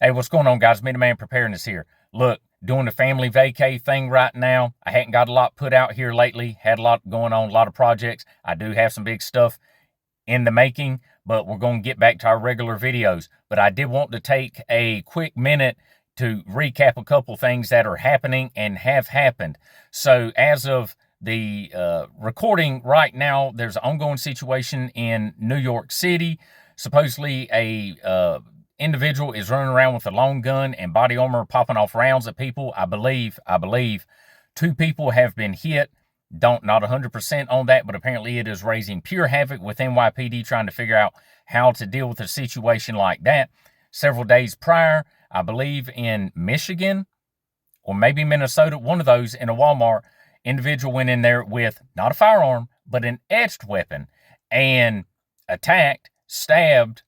Hey, what's going on, guys? Me, the man, Preparedness here. Look, doing the family vacay thing right now. I hadn't got a lot put out here lately. Had a lot going on, a lot of projects. I do have some big stuff in the making, but we're going to get back to our regular videos. But I did want to take a quick minute to recap a couple things that are happening and have happened. So as of the recording right now, there's an ongoing situation in New York City. Supposedly a individual is running around with a long gun and body armor popping off rounds at people. I believe 2 people have been hit. Not 100% on that, but apparently it is raising pure havoc with NYPD trying to figure out how to deal with a situation like that. Several days prior, I believe in Michigan or maybe Minnesota, one of those, in a Walmart, individual went in there with not a firearm, but an edged weapon and attacked, stabbed,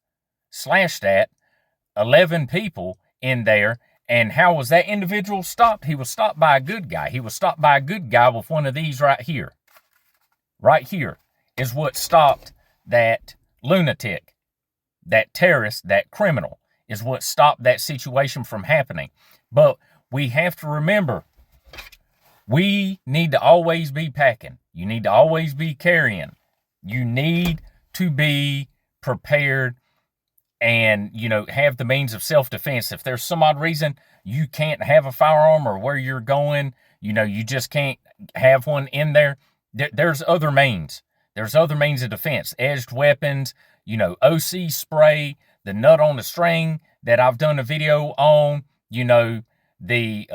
slashed at 11 people in there. And how was that individual stopped? He was stopped by a good guy. He was stopped by a good guy with one of these right here. Right here is what stopped that lunatic, that terrorist, that criminal, is what stopped that situation from happening. But we have to remember, we need to always be packing. You need to always be carrying. You need to be prepared and, have the means of self-defense. If there's some odd reason you can't have a firearm or where you're going, you just can't have one in there, there's other means. There's other means of defense. Edged weapons, OC spray, the nut on the string that I've done a video on, the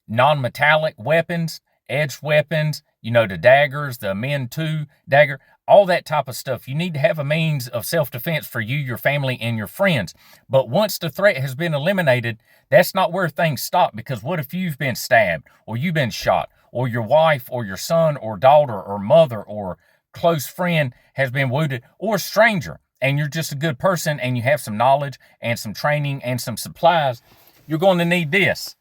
non-metallic weapons, edged weapons, the daggers, the Men 2 dagger, all that type of stuff. You need to have a means of self-defense for you, your family, and your friends. But once the threat has been eliminated, that's not where things stop, because what if you've been stabbed or you've been shot or your wife or your son or daughter or mother or close friend has been wounded, or a stranger, and you're just a good person and you have some knowledge and some training and some supplies, you're going to need this.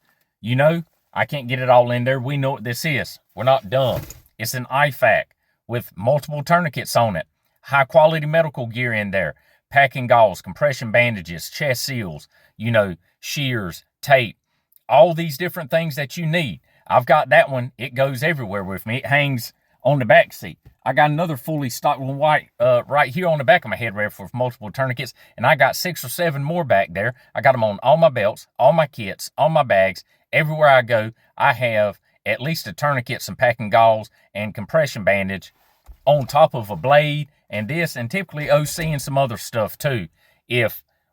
I can't get it all in there. We know what this is. We're not dumb. It's an IFAK with multiple tourniquets on it, high quality medical gear in there, packing gauze, compression bandages, chest seals, shears, tape, all these different things that you need. I've got that one. It goes everywhere with me. It hangs on the back seat. I got another fully stocked one right here on the back of my head ref with multiple tourniquets, and I got 6 or 7 more back there. I got them on all my belts, all my kits, all my bags. Everywhere I go, I have at least a tourniquet, some packing gauze, and compression bandage on top of a blade and this, and typically OC and some other stuff too,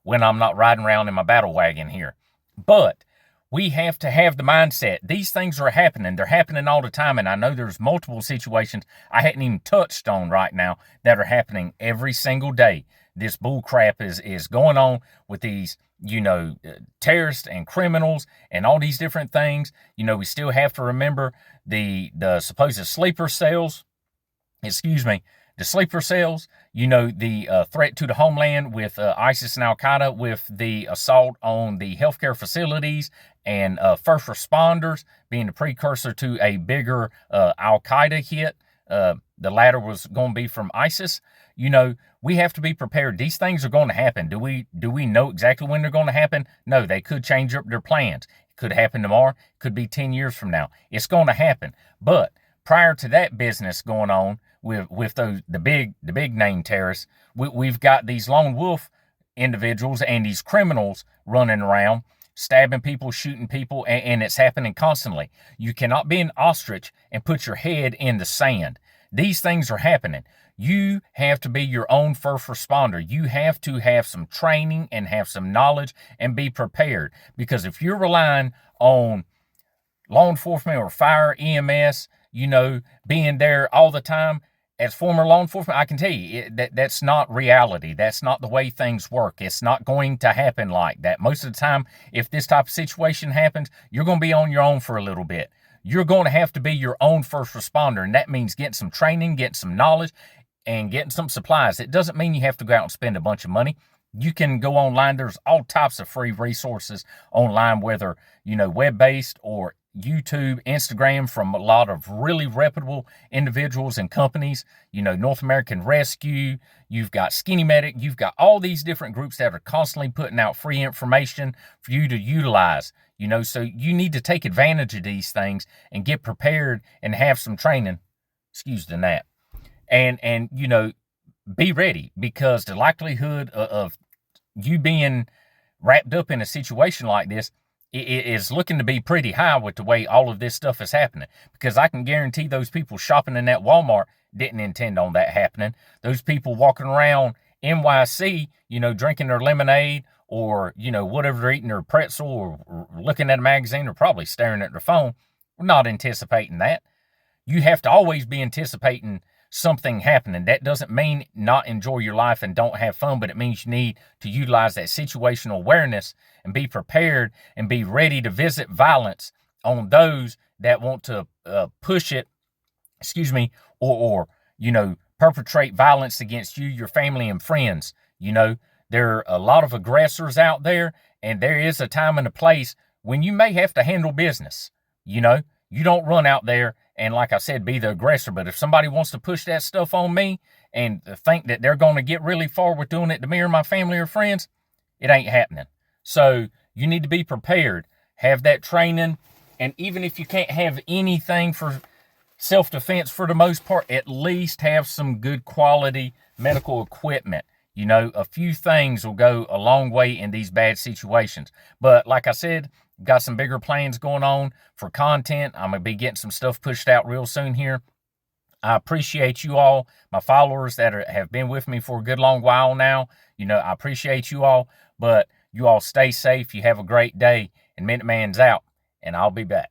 when I'm not riding around in my battle wagon here. But we have to have the mindset. These things are happening. They're happening all the time, and I know there's multiple situations I hadn't even touched on right now that are happening every single day. This bull crap is going on with these, terrorists and criminals and all these different things. We still have to remember the supposed sleeper cells, the sleeper cells, the threat to the homeland with ISIS and Al-Qaeda, with the assault on the healthcare facilities and first responders being the precursor to a bigger Al-Qaeda hit. The latter was going to be from ISIS. We have to be prepared. These things are going to happen. Do we know exactly when they're going to happen? No, they could change up their plans. It could happen tomorrow. It could be 10 years from now. It's going to happen. But prior to that business going on with the big name terrorists, we've got these lone wolf individuals and these criminals running around, stabbing people, shooting people, and it's happening constantly. You cannot be an ostrich and put your head in the sand. These things are happening. You have to be your own first responder. You have to have some training and have some knowledge and be prepared. Because if you're relying on law enforcement or fire, EMS, being there all the time, as former law enforcement, I can tell you that's not reality. That's not the way things work. It's not going to happen like that. Most of the time, if this type of situation happens, you're going to be on your own for a little bit. You're going to have to be your own first responder, and that means getting some training, getting some knowledge, and getting some supplies. It doesn't mean you have to go out and spend a bunch of money. You can go online. There's all types of free resources online, whether, web-based or, YouTube, Instagram from a lot of really reputable individuals and companies. North American Rescue, you've got Skinny Medic, you've got all these different groups that are constantly putting out free information for you to utilize. So you need to take advantage of these things and get prepared and have some training. Excuse the nap. And be ready, because the likelihood of you being wrapped up in a situation like this is looking to be pretty high with the way all of this stuff is happening. Because I can guarantee those people shopping in that Walmart didn't intend on that happening. Those people walking around NYC, drinking their lemonade or, whatever they're eating, their pretzel or looking at a magazine or probably staring at their phone, we're not anticipating that. You have to always be anticipating something happening. That doesn't mean not enjoy your life and don't have fun, but it means you need to utilize that situational awareness and be prepared and be ready to visit violence on those that want to push it, or perpetrate violence against you, your family, and friends. There are a lot of aggressors out there, and there is a time and a place when you may have to handle business. You don't run out there and, like I said, be the aggressor. But if somebody wants to push that stuff on me and think that they're going to get really far with doing it to me or my family or friends, it ain't happening. So you need to be prepared, have that training, and even if you can't have anything for self-defense for the most part, at least have some good quality medical equipment. A few things will go a long way in these bad situations. But like I said, got some bigger plans going on for content. I'm going to be getting some stuff pushed out real soon here. I appreciate you all, my followers that have been with me for a good long while now. I appreciate you all, but you all stay safe. You have a great day, and Minuteman's out, and I'll be back.